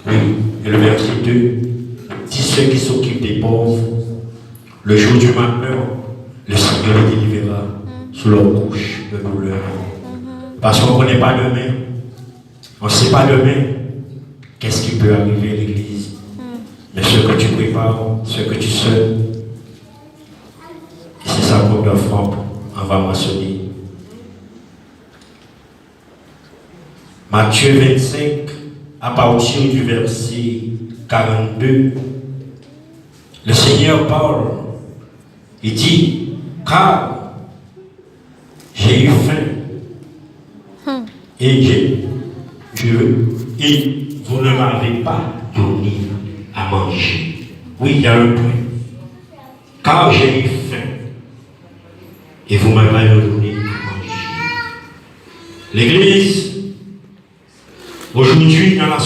Oui, et le verset 2, si ceux qui s'occupent des pauvres, le jour du malheur, le Seigneur les délivrera sous leur couche de douleur. Parce qu'on ne connaît pas demain, on ne sait pas demain qu'est-ce qui peut arriver à l'église. Mais ce que tu prépares, ce que tu sèmes, c'est ça qu'on doit faire, on va mentionner. Matthieu 25, à partir du verset 42, le Seigneur parle, il dit, car j'ai eu faim et vous ne m'avez pas donné à manger. Oui, il y a un point. Car j'ai eu faim et vous ne m'avez pas donné à manger. L'Église, aujourd'hui dans la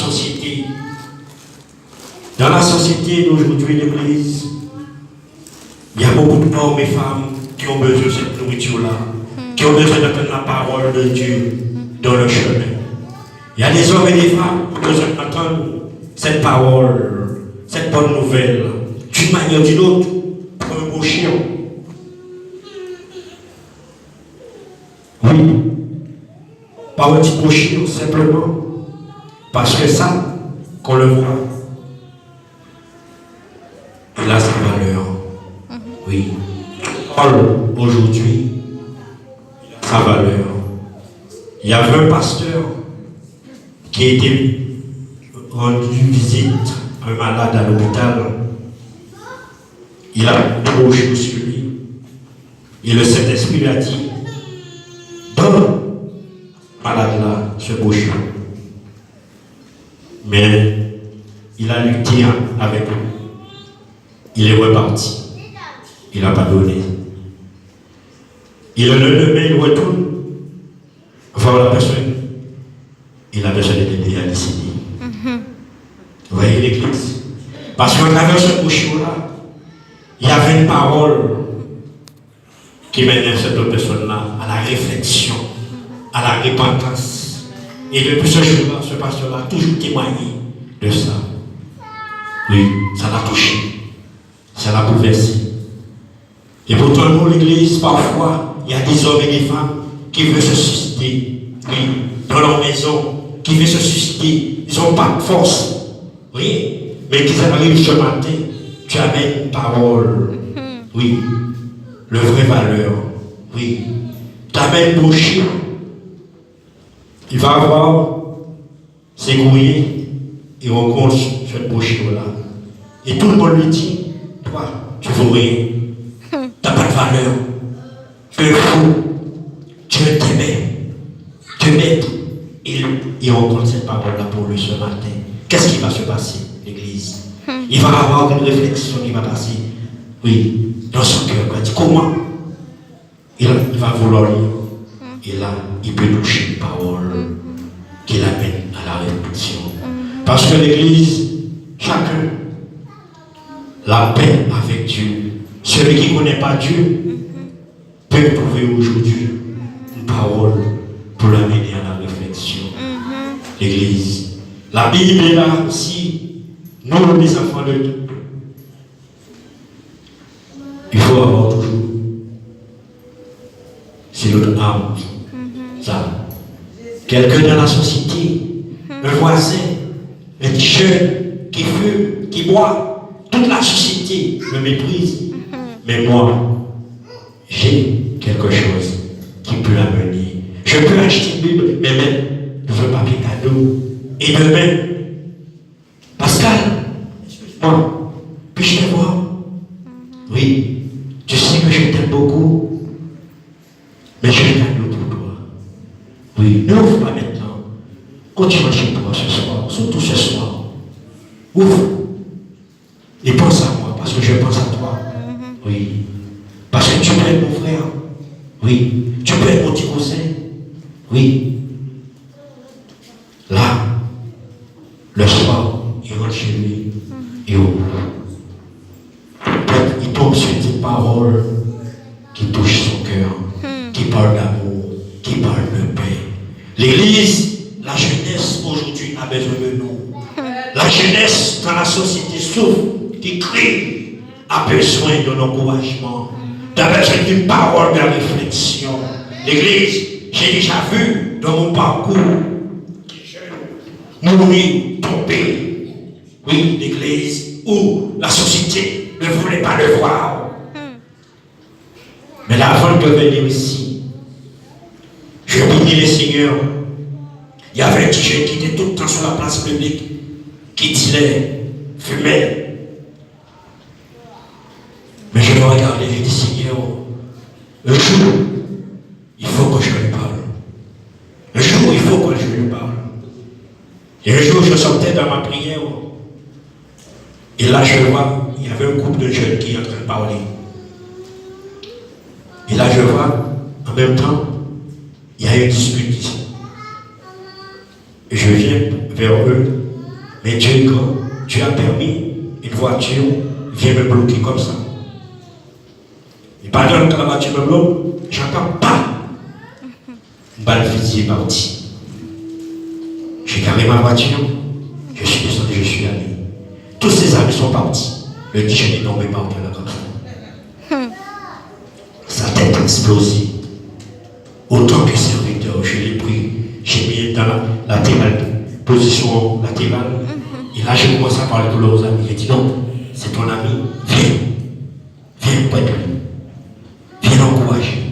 société d'aujourd'hui, l'Église, il y a beaucoup d'hommes et femmes qui ont besoin de cette nourriture-là, qui ont besoin d'entendre la parole de Dieu dans leur chemin. Il y a des hommes et des femmes qui ont besoin d'entendre cette parole, cette bonne nouvelle, d'une manière ou d'une autre, pour un beau chien. Oui, par un petit beau chien, simplement. Parce que ça, qu'on le voit, il a sa valeur. Oui. Aujourd'hui, sa valeur. Il y avait un pasteur qui a été rendu visite à un malade à l'hôpital. Il a débauché sur lui. Et le Saint-Esprit lui a dit, donne malade là, ce beau chien. Mais il a lutté avec lui. Il est reparti. Il n'a pas donné. Et le lendemain, il retourne voir la personne. Et la personne était déjà décédée. Vous voyez l'église? Parce qu'à travers ce bouchon-là, il y avait une parole qui menait cette personne-là à la réflexion, à la repentance. Et depuis ce jour-là, ce pasteur-là a toujours témoigné de ça. Oui, ça l'a touché. Ça l'a bouleversé. Et pourtant, nous, l'église, parfois, il y a des hommes et des femmes qui veulent se susciter, oui, dans leur maison, qui veulent se susciter. Ils n'ont pas de force, oui, mais qu'ils arrivent ce matin, tu amènes une parole, oui, le vrai valeur, oui, tu amènes mon chien, il va avoir ses courriers, il rencontre cette bouche-là. Et tout le monde lui dit, toi, tu vaux rien. Tu n'as pas de valeur. Tu es fou. Dieu t'aimait. Dieu m'aide. Il rencontre cette parole-là pour lui ce matin. Qu'est-ce qui va se passer, l'église? Il va avoir une réflexion qui va passer, oui, dans son cœur. Il dit, comment? Il va vouloir lire. Et là, il peut toucher une parole qui l'amène à la réflexion. Parce que l'église, chacun, la paix avec Dieu. Celui qui ne connaît pas Dieu peut trouver aujourd'hui une parole pour l'amener à la réflexion. L'église. La Bible est là aussi. Nous, les enfants de Dieu. Il faut avoir toujours. C'est notre âme. Ça. Quelqu'un dans la société, un voisin, un petit jeune qui fume, qui boit, toute la société me méprise. Mais moi, j'ai quelque chose qui peut l'amener. Je peux acheter une Bible, mais même, je veux papier cadeau. Et demain, Pascal, moi, puis-je te voir? Oui, tu sais que je t'aime beaucoup, mais j'ai un cadeau pour toi. Oui, n'ouvre pas maintenant. Continue chez toi ce soir, surtout ce soir. Ouvre. Et pense à moi, parce que je pense à toi. Oui. Parce que tu peux être mon frère. Oui. Tu peux être mon petit cousin. Oui. Là, le soir, il rentre chez lui. Et ouvre. Peut-être il tombe sur une parole qui touche son cœur, qui parle d'amour, qui parle de paix. L'église, la jeunesse aujourd'hui a a besoin de nous. La jeunesse dans la société souffre, qui crie, a besoin de l'encouragement, a besoin d'une parole de réflexion. L'église, j'ai déjà vu dans mon parcours, mourir, tomber. Oui, l'église où la société ne voulait pas le voir. Mais là, avant de venir ici, je bénis le Seigneur. Il y avait un petit jeune qui était tout le temps sur la place publique, qui disait, fumait. Mais je le regardais et dis, Seigneur, un jour, il faut que je lui parle. Un jour, il faut que je lui parle. Et un jour, je sortais dans ma prière. Et là, je vois, il y avait un groupe de jeunes qui est en train de parler. Et là, je vois, en même temps, il y a une dispute. Et je viens vers eux. Mais Dieu est grand. Dieu a permis une voiture vient me bloquer comme ça. Et pendant que la voiture me bloque, j'entends pas. Une balle fusil est partie. J'ai garé ma voiture. Je suis descendu, je suis allé. Tous ces amis sont partis. Le jeune est tombé par terre là comme ça. Sa tête a explosé. Autant que serviteur, je l'ai pris. J'ai mis dans la position latérale. Et là, j'ai commencé à parler pour leurs amis. J'ai dit non, c'est ton ami. Viens. Viens près de lui. Viens l'encourager.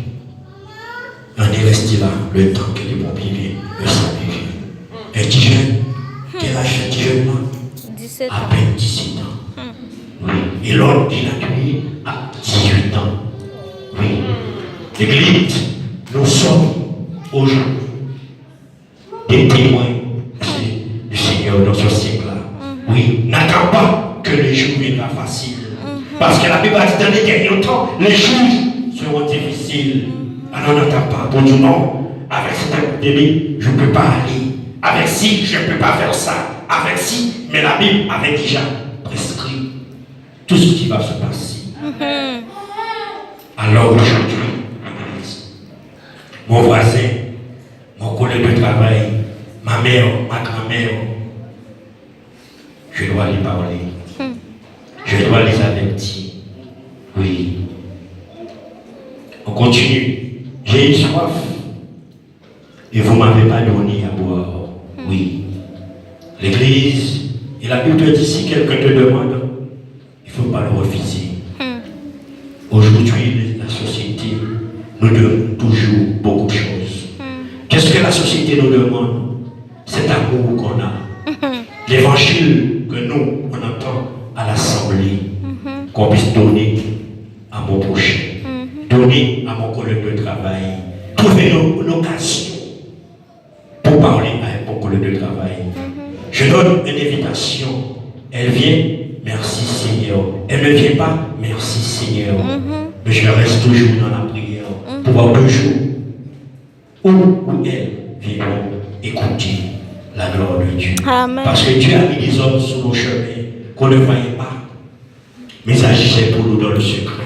On est resté là le temps que les pompiers viennent. Le salut vient. Un petit jeune. Quel âge ce petit jeune là? 17 ans. À peine 17 ans. Oui. Et l'autre, il a tué à 18 ans. Oui. L'église, nous sommes aujourd'hui des témoins du Seigneur dans ce siècle-là. Oui, n'attends pas que les jours viendront faciles. Parce que la Bible a dit dans les derniers temps, les jours seront difficiles. Alors n'attends pas. Pour dire non, avec cette épidémie, je ne peux pas aller. Avec si, je ne peux pas faire ça. Avec si, mais la Bible avait déjà prescrit tout ce qui va se passer. Alors aujourd'hui, mon voisin, mon collègue de travail, ma mère, ma grand-mère, je dois les parler. Je dois les avertir. Oui. On continue. J'ai eu soif. Et vous ne m'avez pas donné à boire. Oui. L'église, et la Bible dit, si quelqu'un te demande, il ne faut pas le refuser. Aujourd'hui, la société nous donne toujours beaucoup de choses. Qu'est-ce que la société nous demande? Cet amour qu'on a. L'évangile que nous, on entend à l'assemblée, qu'on puisse donner à mon prochain, donner à mon collègue de travail, trouver une occasion pour parler à mon collègue de travail. Je donne une invitation. Elle vient, merci Seigneur. Elle ne vient pas, merci Seigneur. Mais je reste toujours dans la prière pour voir un jour où elle viendront écouter la gloire de Dieu. Amen. Parce que Dieu a mis des hommes sur nos chemins qu'on ne voyait pas. Mais il agissait pour nous dans le secret.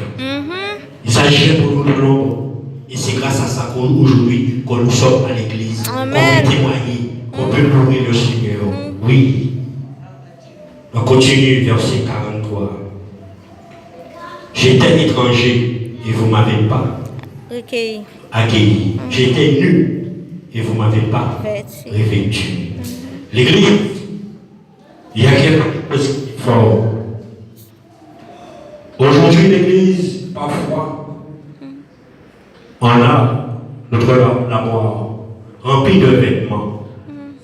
Il agissait pour nous dans l'ombre. Et c'est grâce à ça qu'aujourd'hui, quand nous sommes à l'église, qu'on peut témoigner, qu'on peut louer le Seigneur. Oui. On continue, verset 43. J'étais étranger et vous ne m'avez pas accueilli. J'étais nu et vous ne m'avez pas revêtu. L'église, il y a quelque chose de fort. Aujourd'hui, l'église, parfois, on a notre armoire remplie de vêtements.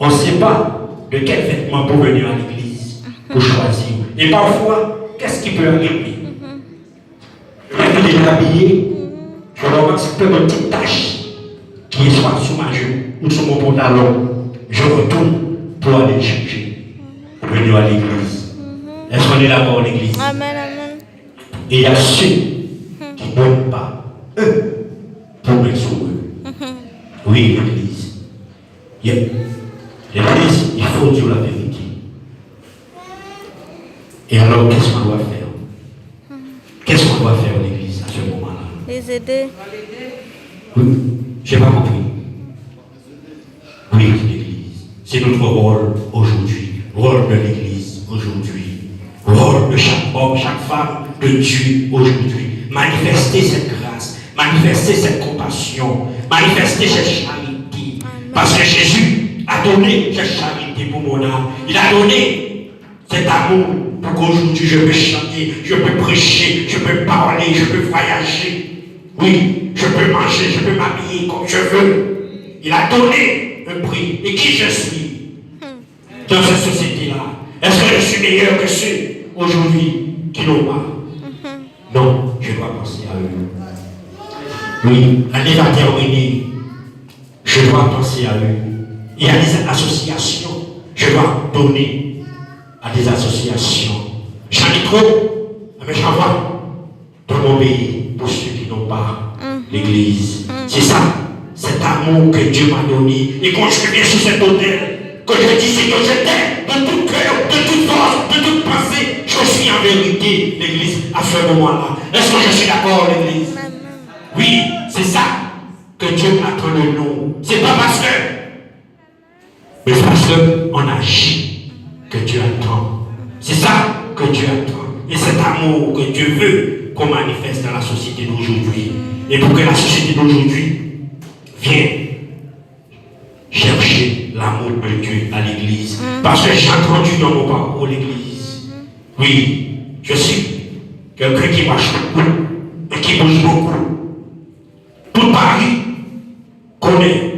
On ne sait pas de quel vêtement pour venir à l'église, pour choisir. Et parfois, qu'est-ce qui peut arriver? Je vais habillé, je remarque une petite tache qui est soit sur ma joue ou sur mon pantalon. Je retourne pour aller chercher, pour venir à l'église. Est-ce qu'on est d'accord, l'église? Amen, amen. Et il y a ceux qui ne donnent pas, eux, pour mettre sur eux. Oui, l'église. L'église, il faut dire la vérité. Et alors, qu'est-ce qu'on doit faire? Qu'est-ce qu'on doit faire, l'église, à ce moment-là? Les aider. Oui, je n'ai pas compris. Oui, l'église. C'est notre rôle aujourd'hui. rôle de l'Église aujourd'hui, rôle de chaque homme, chaque femme de Dieu aujourd'hui. Manifester cette grâce, manifester cette compassion, manifester cette charité. Parce que Jésus a donné cette charité pour mon âme. Il a donné cet amour pour qu'aujourd'hui je peux chanter, je peux prêcher, je peux parler, je peux voyager. Oui, je peux manger, je peux m'habiller comme je veux. Il a donné un prix. Et qui je suis dans cette société-là? Est-ce que je suis meilleur que ceux aujourd'hui qui n'ont pas? Non, je dois penser à eux. Oui, l'année va terminer. Je dois penser à eux. Il y a des associations. Je dois donner à des associations. J'en ai trop, mais j'en vois dans mon pays pour ceux qui n'ont pas l'Église. C'est ça, cet amour que Dieu m'a donné. Et quand je viens sur cet autel, que je dis c'est que je t'aime de tout cœur, de toute force, de toute pensée, je suis en vérité l'Église à ce moment-là. Est-ce que je suis d'accord, l'Église? Oui, c'est ça que Dieu attend de nous. C'est pas parce que, mais parce qu'on agit que Dieu attend. C'est ça que Dieu attend. Et cet amour que Dieu veut qu'on manifeste dans la société d'aujourd'hui. Et pour que la société d'aujourd'hui vienne chercher l'amour de Dieu à l'Église. Parce que j'ai entendu dans mon parcours l'Église. Oui, je suis quelqu'un qui marche beaucoup et qui bouge beaucoup. Tout Paris connaît,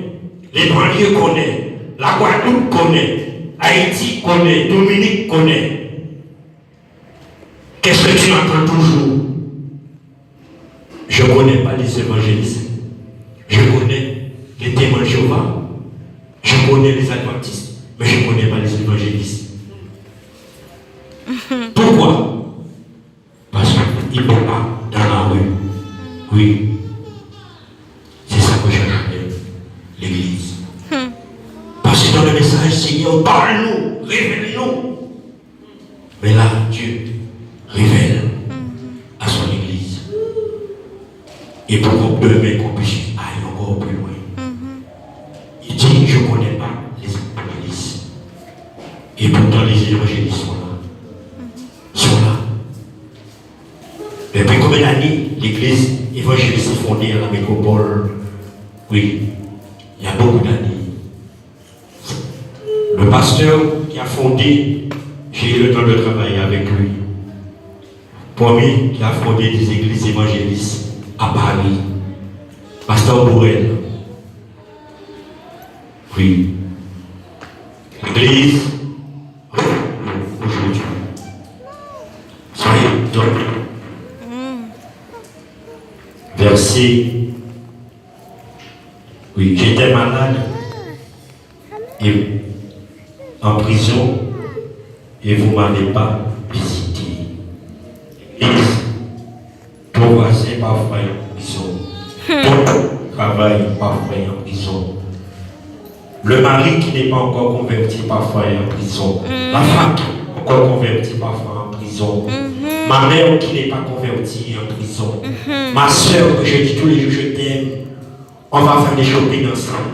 les banlieues connaissent, la Guadeloupe connaît, Haïti connaît, Dominique connaît. Qu'est-ce que tu entends toujours? Je ne connais pas les évangélistes. Je connais les témoins de Jéhovah. Je connais les adventistes. Mais je ne connais pas les évangélistes. Pourquoi? Parce qu'ils ne vont pas dans la rue. Oui. C'est ça que j'appelle l'Église. Parce que dans le message, Seigneur, parle-nous, révèle-nous. Mais là, Dieu révèle à son Église. Et pour qu'on demain qu'on puisse aller encore plus loin. Il dit, je ne connais pas les évangélistes. Et pourtant les évangélistes sont là. Sont là. Depuis combien d'années l'Église évangéliste est fondée à la métropole? Oui, il y a beaucoup d'années. Le pasteur qui a fondé, j'ai eu le temps de travailler avec lui. Premier qui a fondé des églises évangélistes à Paris, Pasteur Bourrel. Oui. L'église, aujourd'hui. Soyez donc. Verset. Oui, j'étais malade et en prison et vous ne m'avez pas visité. L'église, ton voisin parfois en prison, ton travail parfois en prison. Le mari qui n'est pas encore converti parfois est en prison. La femme qui n'est pas encore convertie parfois en prison. Ma mère qui n'est pas convertie est en prison. Ma soeur que je dis tous les jours je t'aime. On va faire des shopping ensemble.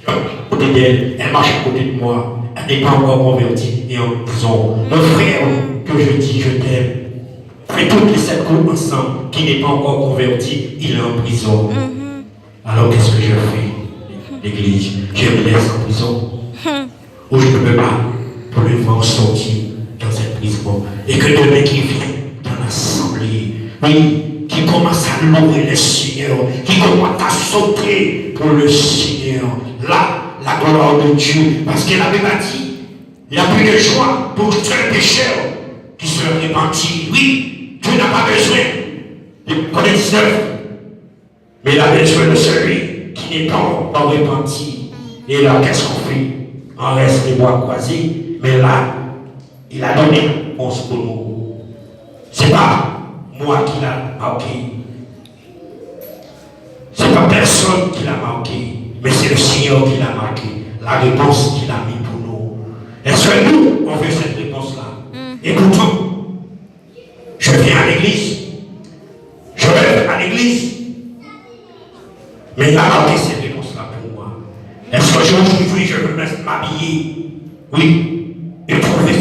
À côté d'elle, elle marche à côté de moi. Elle n'est pas encore convertie et en prison. Mon frère que je dis je t'aime. Et toutes les 7 groupes ensemble qui n'est pas encore converti, il est en prison. Alors qu'est-ce que je fais? L'église, je me laisse en prison, où je ne peux pas pour le voir sortir dans cette prison, et que demain qui vient dans l'assemblée, oui, qui commence à louer le Seigneur, qui commence à sauter pour le Seigneur, là, la gloire de Dieu, parce qu'il avait dit, il n'y a plus de joie pour un pécheur qui se repentit. Oui, Dieu n'a pas besoin de connaître 19, mais il a besoin de celui qui n'est pas repenti. Et là, qu'est-ce qu'on fait? On reste les bois croisés, mais là, il a donné on se pour nous. C'est pas moi qui l'a marqué. C'est pas personne qui l'a marqué, mais c'est le Seigneur qui l'a marqué. La réponse qu'il a mis pour nous. Est-ce que nous, on veut cette réponse-là? Et pourtant, je viens à l'église. Je vais à l'église. Mais il a marqué cette réponse-là pour moi. Est-ce que aujourd'hui je veux m'habiller? Oui. Et trouver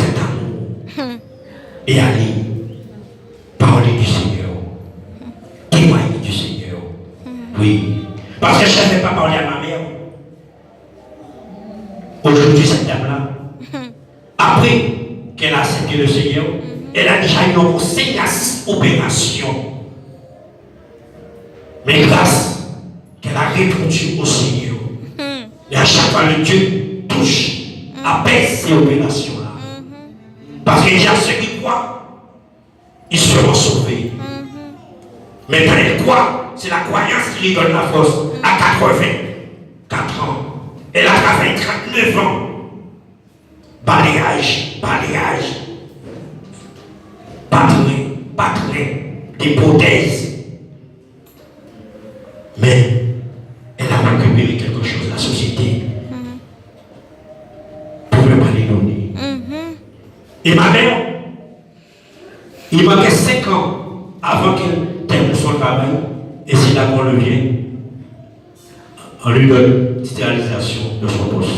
après qu'elle a accepté le Seigneur, elle a déjà eu encore 5 à 6 opérations. Mais grâce qu'elle a répondu au Seigneur, et à chaque fois le Dieu touche, apaise ces opérations-là. Parce qu'il y a ceux qui croient, ils seront sauvés. Mais quand ils croient, c'est la croyance qui lui donne la force. À 84 ans, elle a travaillé 39 ans. Balayage, patrin, des prothèses. Mais elle a récupéré quelque chose, la société, pour ne pas les donner. Et ma mère, il manquait 5 ans avant qu'elle termine son travail, et c'est là qu'on le vient, on lui donne titularisation de son poste.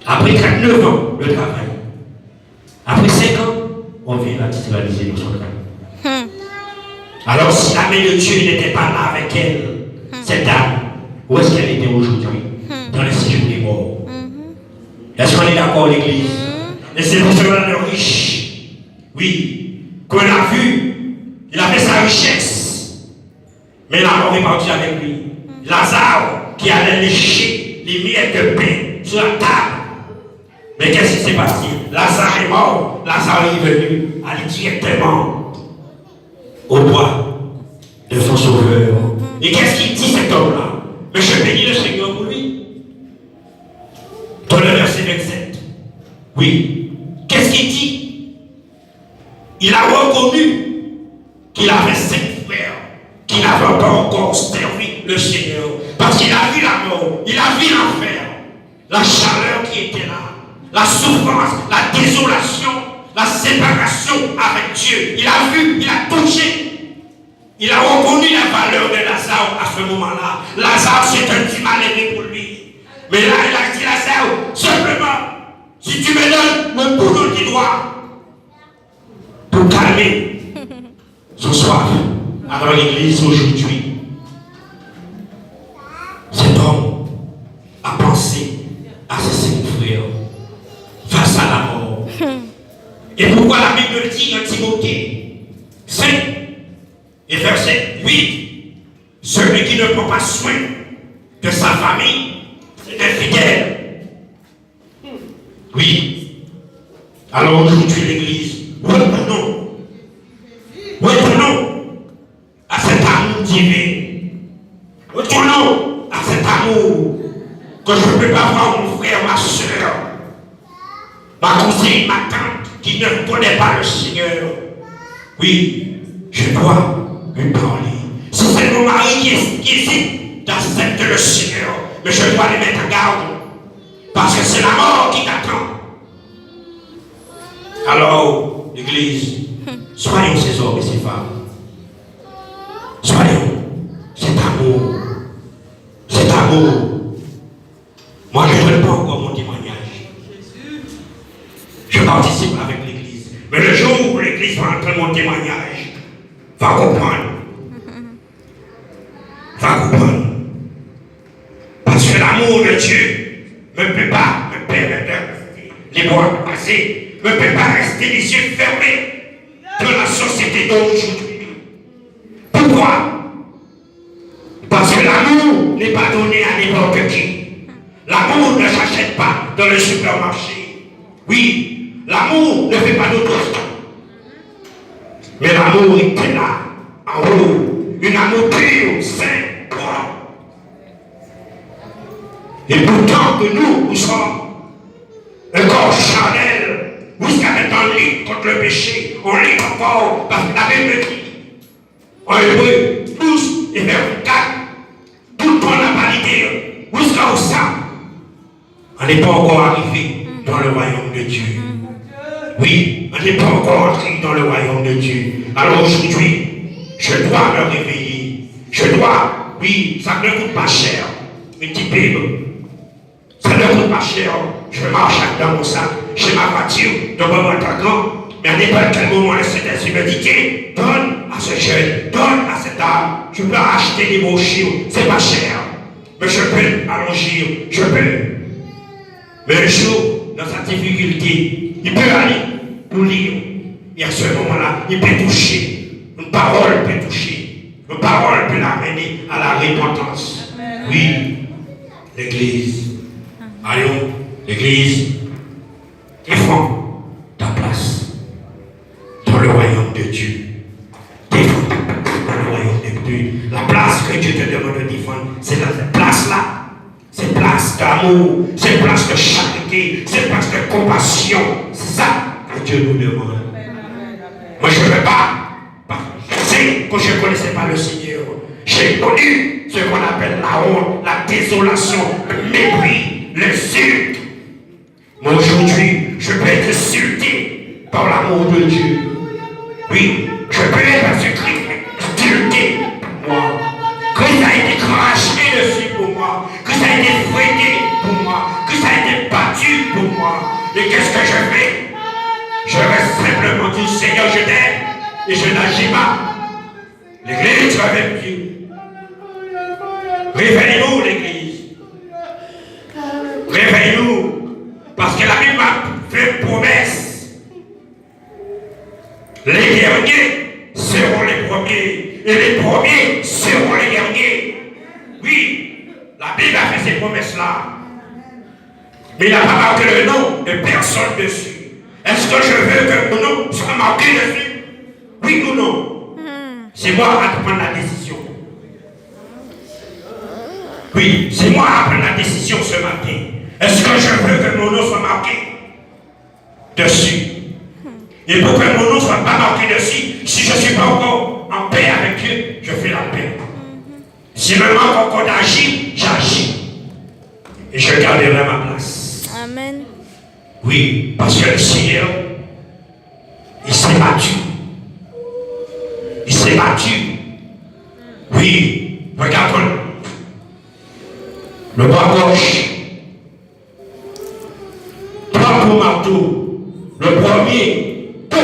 Après 39 ans de travail, après 5 ans, on vient la titulariser de son travail. Alors si la main de Dieu n'était pas là avec elle, cette dame, où est-ce qu'elle était aujourd'hui? Dans le séjour des morts. Est-ce qu'on est d'accord, l'église? Et c'est pour cela le riche, oui, qu'on a vu, il avait sa richesse, mais la mort est partie avec lui. Lazare qui allait lécher les miettes de pain sur la table. Mais qu'est-ce qui s'est passé? Lazare est mort, Lazare est venu aller directement au bois de son sauveur. Et qu'est-ce qu'il dit cet homme-là? Mais je bénis le Seigneur pour lui. Dans le verset 27. Oui. Qu'est-ce qu'il dit? Il a reconnu qu'il avait 5 frères qui n'avaient pas encore servi le Seigneur. Parce qu'il a vu la mort, il a vu l'enfer, la chaleur qui était là, la souffrance, la désolation, la séparation avec Dieu. Il a vu, il a touché. Il a reconnu la valeur de Lazare à ce moment-là. Lazare, c'est un petit mal-aimé pour lui. Mais là, il a dit, Lazare, simplement, si tu me donnes mon boulot du doigt pour calmer son soif. Alors l'église aujourd'hui, cet homme a pensé à ses 5 frères face à la mort. Et pourquoi la Bible dit dans Timothée 5 et verset 8, celui qui ne prend pas soin de sa famille est infidèle. Oui. Alors aujourd'hui l'église, retournons à cet amour divin. Retournons à cet amour que je ne peux pas voir mon frère, ma soeur, ma cousine, ma tante qui ne connaît pas le Seigneur. Oui, je dois lui parler. Si c'est mon mari qui hésite d'accepter le Seigneur, mais je dois les mettre en garde. Parce que c'est la mort qui t'attend. Alors, l'église, soyons ces hommes et ces femmes. Soyons cet amour. Cet amour. Moi, je ne donne pas encore mon témoignage. Je participe avec l'église. Mais le jour où l'église va entendre mon témoignage, va comprendre. Va comprendre. Parce que l'amour de Dieu ne peut pas me permettre de les voir passer, ne peut pas rester les yeux fermés dans la société d'aujourd'hui. Pourquoi? Parce que l'amour n'est pas donné à n'importe qui. L'amour ne s'achète pas dans le supermarché. Oui, l'amour ne fait pas d'autres. Mais l'amour était là, en haut, une amour pur, saint, propre. Et pourtant que nous sommes un corps charnel, jusqu'à mettre en ligne contre le péché, on lit encore, parce que la Bible dit, en hébreu 12 et verset 4, tout le monde n'a pas l'idée, jusqu'à ça, on n'est pas encore arrivé dans le royaume de Dieu. Oui, on n'est pas encore entré dans le royaume de Dieu. Alors aujourd'hui, je dois me réveiller. Je dois, oui, ça ne coûte pas cher, une petite Bible. Ça ne coûte pas cher. Je marche dans mon sac, j'ai ma voiture, dans mon attaquant, mais à n'importe quel moment, le Saint-Esprit me dit, tiens, donne à ce jeune, donne à cette dame. Je peux acheter des brochures, c'est pas cher. Mais je peux allonger, je peux. Mais un jour, dans sa difficulté, il peut aller pour lire. Et à ce moment-là, il peut toucher. Une parole peut toucher. Une parole peut l'amener à la repentance. Oui, l'Église. Allons, l'Église, défends ta place dans le royaume de Dieu. Défends ta place dans le royaume de Dieu. La place que Dieu te demande de défendre, c'est cette place-là. Cette place d'amour, cette place de charité, cette place de compassion. C'est ça que Dieu nous demande. Moi, je ne veux pas. Je sais que je ne connaissais pas le Seigneur. J'ai connu ce qu'on appelle la honte, la désolation, le mépris, l'insulte. Mais aujourd'hui, je peux être insulté par l'amour de Dieu. Oui, je peux être insulté pour moi. Que ça a été craché dessus pour moi. Que ça a été fouetté pour moi. Que ça a été battu pour moi. Et qu'est-ce que je fais? Je reste simplement du Seigneur, je t'aime et je n'agis pas. L'Église va avec Dieu. Réveillez-nous, l'Église. Réveillez-nous. Parce que la Bible m'a fait une promesse. Les derniers seront les premiers. Et les premiers seront les derniers. Oui, la Bible a fait ces promesses-là. Mais il n'a pas marqué le nom de personne dessus. Est-ce que je veux que mon nom soit marqué dessus? Oui ou non? C'est moi à prendre la décision. Oui, c'est moi à prendre la décision ce matin. Est-ce que je veux que mon nom soit marqué dessus? Et pour que mon nom ne soit pas marqué dessus, si je ne suis pas encore en paix avec Dieu, je fais la paix. Si me manque encore d'agir, j'agis. Et je garderai ma place. Amen. Oui, parce que le Seigneur, il s'est battu. Il s'est battu. Oui, regarde le bras gauche. 3 coups marteau. Le premier, tôt.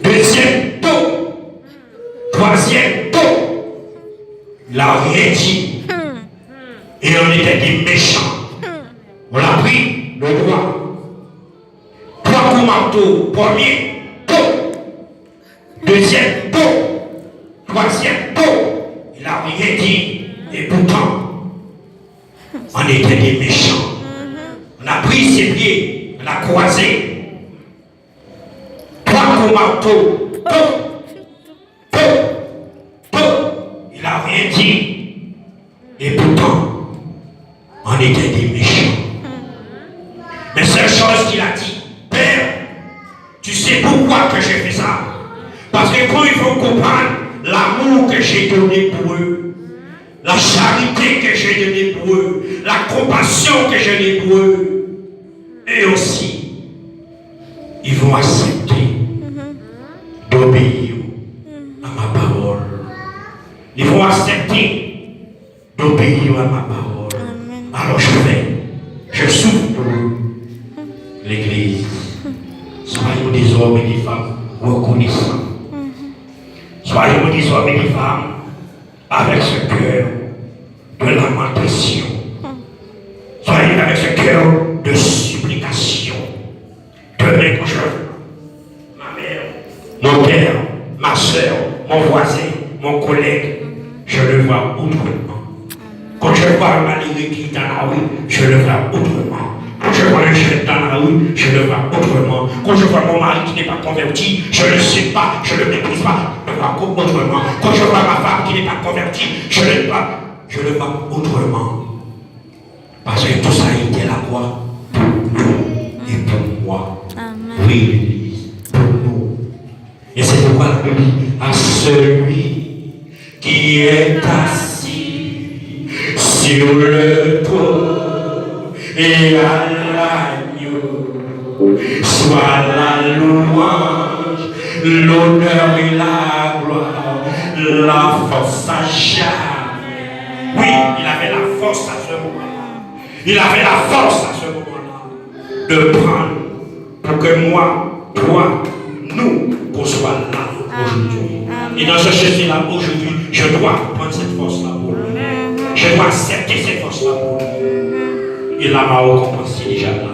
Deuxième, tôt. Troisième, tôt. Il n'a rien dit. Et on était des méchants. On l'a pris. Le droit. 3 coups marteau. Premier, tôt. Deuxième, tôt. Troisième, tôt. Il n'a rien dit. Et pourtant, on était des méchants. On a pris ses pieds. On a croisé. 3 coups marteau. Tôt. Il n'a rien dit. Et pourtant, on était des méchants. Mais seule chose qu'il a dit, Père, tu sais pourquoi que j'ai fait ça? Parce que quand il faut comprendre l'amour que j'ai donné pour eux, la charité que j'ai donnée pour eux, la compassion que j'ai donnée pour eux, et aussi, ils vont accepter d'obéir à ma parole. Ils vont accepter d'obéir à ma parole. Alors je souffre pour eux. L'Église, soyons des hommes et des femmes reconnaissants. Soyons des hommes et des femmes avec ce cœur de lamentation. Soyons avec ce cœur de supplication. Demain quand ma mère, mon père, ma soeur, mon voisin, mon collègue, je le vois autrement. Quand je vois un malheureux qui est dans la rue, je le vois autrement. Quand je vois un jeune dans la rue, je le vois autrement. Quand je vois mon mari qui n'est pas converti, je ne le sais pas, je ne le méprise pas, je le vois autrement. Quand je vois ma femme qui n'est pas convertie, je le vois autrement. Parce que tout ça était la croix pour nous et pour moi. Amen. Oui, l'Église, pour nous. Et c'est pourquoi la Bible dit à celui qui est assis sur le trône et à l'agneau, soit la louange, l'honneur et la gloire, la force à jamais. Oui, il avait la force à ce moment-là. Il avait la force à ce moment-là de prendre pour que moi, toi, nous, qu'on soit là aujourd'hui. Et dans ce chemin-là, aujourd'hui, je dois prendre cette force-là pour lui. Je dois accepter cette force-là pour lui. Et là, ma récompense est déjà là.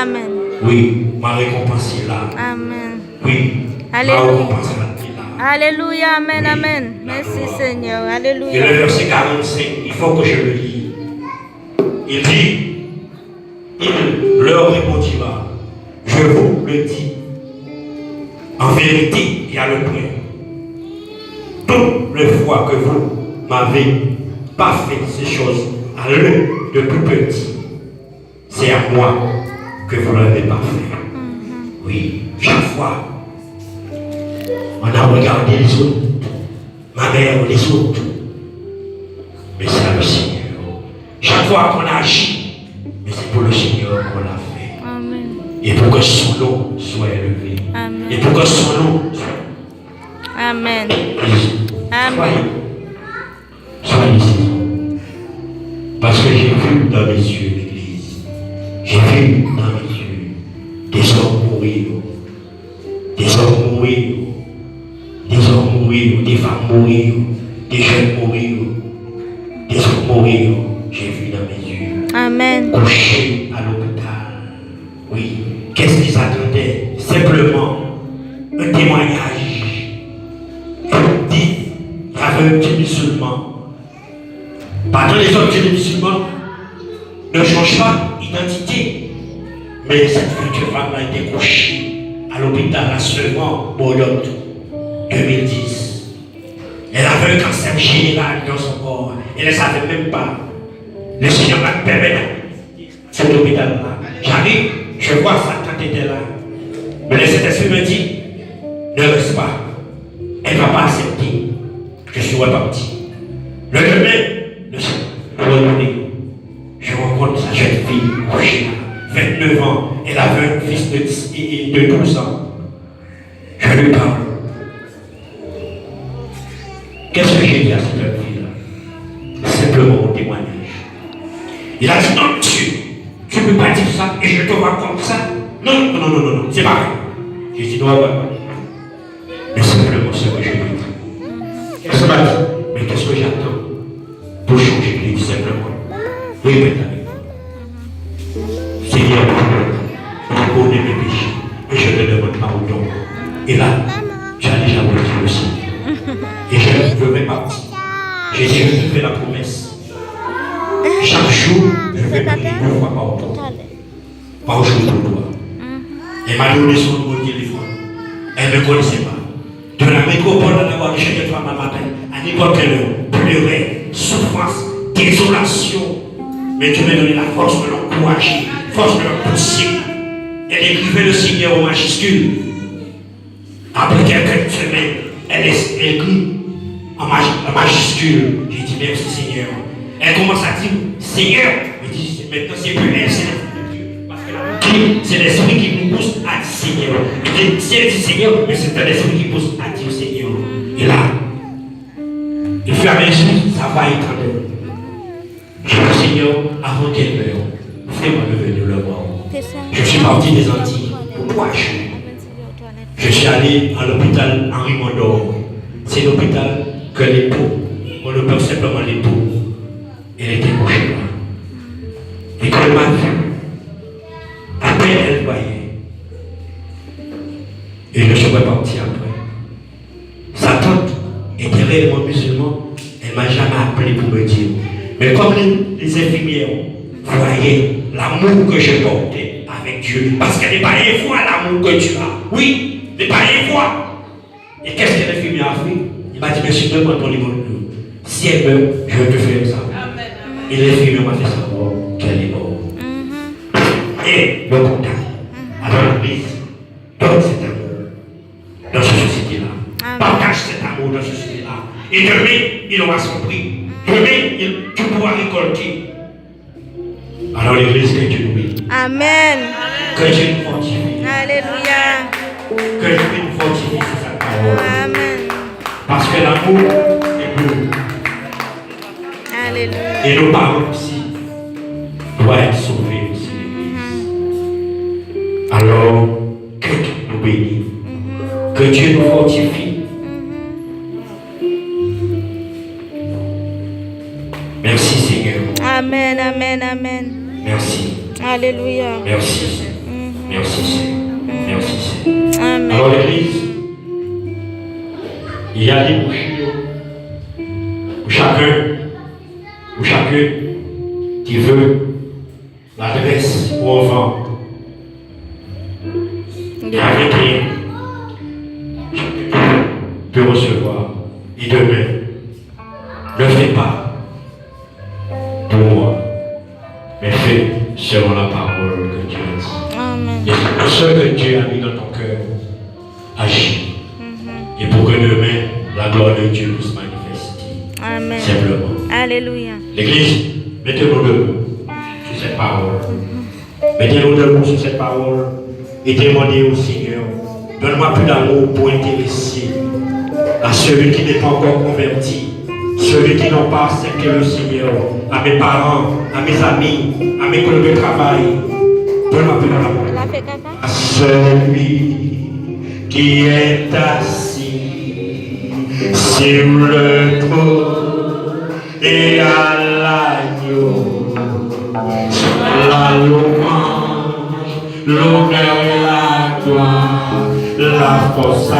Amen. Oui, ma récompense est là. Amen. Oui, Alléluia. ma récompense est là. Alléluia. Amen. Oui, Amen. Merci d'accord. Seigneur. Et Alléluia. le verset 45, il faut que je le lise. Il dit, il leur répondira, je vous le dis, en vérité, il y a le point. Toutes les fois que vous m'avez pas fait ces choses à l'un de plus petit, c'est à moi que vous ne l'avez pas fait. Oui, chaque fois, on a regardé les autres, ma mère ou les autres, mais c'est à le Seigneur. Chaque fois qu'on a agi, mais c'est pour le Seigneur qu'on l'a fait. Amen. Et pour que son nom soit élevé. Amen. Et pour que son nom soit Amen. Amen. Soyez ici. Parce que j'ai vu dans mes yeux l'église. J'ai vu dans mes yeux des hommes mourir. Des hommes mourir. Des hommes mourir. Des femmes mourir. Des jeunes mourir. Des hommes mourir. J'ai vu dans mes yeux. Amen. Couchés à l'hôpital. Oui. Qu'est-ce qu'ils attendaient? Simplement un témoignage. Il dit, il y avait un petit musulman. Pardon, les autres petits musulmans ne changent pas d'identité. Mais cette future femme a été couchée à l'hôpital à seulement Bordeaux 2010. Elle avait un cancer général dans son corps. Elle ne savait même pas. Le Seigneur m'a permis cet hôpital-là. J'arrive, je vois sa tante était là. Mais le Saint-Esprit me dit, ne reste pas. Elle ne va pas accepter. Je suis reparti. Le lendemain, le Seigneur, je rencontre sa jeune fille couchée là, 29 ans. Elle avait un fils de 12 ans. Je lui parle. Qu'est-ce que j'ai dit à cette jeune fille-là? Simplement mon témoignage. Il a dit non, tu ne peux pas dire ça et je te vois comme ça. Non, non, non, non, non, c'est pas vrai. J'ai dit non, mais simplement ce que je veux dire. Qu'est-ce que dit? Mais qu'est-ce que j'attends pour changer de vie simplement? Oui, maintenant. Seigneur, je connais mes péchés et je te demande pardon. Et là, tu as déjà reçu le Seigneur. Et je vais partir. J'ai dit, je te fais la promesse. Chaque jour, je vais prier 2 fois par jour. Par jour pour toi. Elle m'a donné son numéro de téléphone. Elle ne me connaissait pas. De la métropole à d'avoir chez les femmes à matin, à n'importe quelle heure, pleurer, souffrance, désolation. Mais tu m'as donné la force de l'encourager, force de l'empousser. Elle écrivait le Seigneur au majuscule. Après quelques semaines, elle écrit en majuscule. J'ai dit merci Seigneur. Elle commence à dire Seigneur. Elle dit maintenant c'est plus elle, c'est l'esprit de Dieu. Parce que la c'est l'esprit qui nous pousse à dire Seigneur. Et si elle dit Seigneur, mais c'est un esprit qui pousse à dire Seigneur. Et là, il fait à mesure, ça va étendre. Je dis Seigneur, avant qu'elle meure, fais-moi devenir le mort. Je suis parti des Antilles pour 3 jours. Je suis allé à l'hôpital Henri Mondor. C'est l'hôpital que les peaux, on le peut simplement les peaux. Elle était couchée là. Et quand elle m'a vu, à peine elle voyait. Et je suis reparti après. Sa tante était réellement musulmane. Elle ne m'a jamais appelé pour me dire. Mais comme les infirmières voyaient l'amour que je portais avec Dieu, parce que les païens voient l'amour que tu as. Oui, les païens voient. Et qu'est-ce que l'infirmière a fait? Il m'a dit, monsieur, demande ton livre de nous. Si elle meurt, je vais te faire ça. Et l'infirmière m'a fait savoir qu'elle est morte. Et le contact. Alors l'église donne cet amour dans cette société-là. Partage cet amour dans cette société-là. Et demain, il aura son prix. Demain, tu pourras récolter. Alors l'église, que Dieu nous bénisse. Amen. Que Dieu nous fortifie. Alléluia. Que Dieu nous fortifie sur sa parole. Amen. Parce que l'amour est bleu. Alléluia. Et nos parents aussi doivent être sauvés aussi. Alors, que Dieu nous bénisse. Que Dieu nous fortifie. Merci Seigneur. Amen, amen, amen. Merci. Alléluia. Merci. Merci. Merci. Amen. Alors l'église, il y a des bouchures où chacun qui veut l'adresse ou on vend. Avec rien, chacun peut recevoir. Et demain, ne fais pas pour moi, mais fais selon la parole que Dieu a dit. Amen. Et ce que Dieu a mis dans ton cœur, agis. Et pour que demain, la gloire de Dieu puisse manifester. Amen. Simplement. Alléluia. L'église, mettez-nous debout sur cette parole. Mettez-nous debout sur cette parole et demandez au Seigneur, donne-moi plus d'amour pour intéresser à celui qui n'est pas encore converti, celui qui n'a pas accepté le Seigneur, à mes parents, à mes amis, à mes collègues de travail. Donne-moi plus d'amour à celui qui est assis sur le trône et à l'agneau, la louange, l'honneur et la gloire, la force.